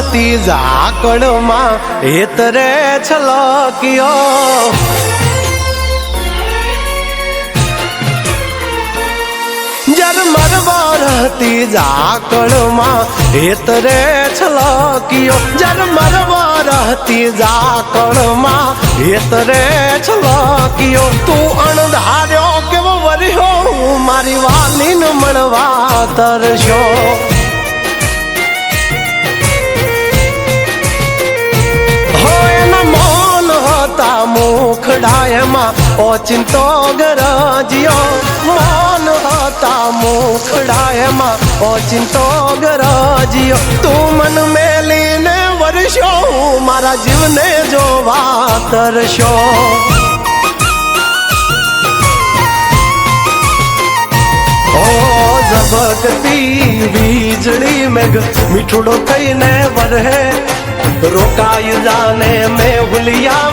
વરહતી ઝાકળમાં હેતરે છલક્યો ઝરમર વરહતી ઝાકળમાં હેતરે છલક્યો ઝરમર વરહતી ઝાકળમાં હેતરે છલક્યો તું અણધાર્યો કેવો વર્યો મારી વાલીને મળવા તરસ્યો મુખડાયમાં ઓચિંતો ગરજ્યો મૌન હતા મુખડાયમાં ઓચિંતો ગરજ્યો તું મન મેલીને વર્ષો મારા જીવને જોવા તરસ્યો ઝબકતી વીજળી મેઘ મીઠુડો થઈને વરહે રોકાઈ જાને મેં હુલિયા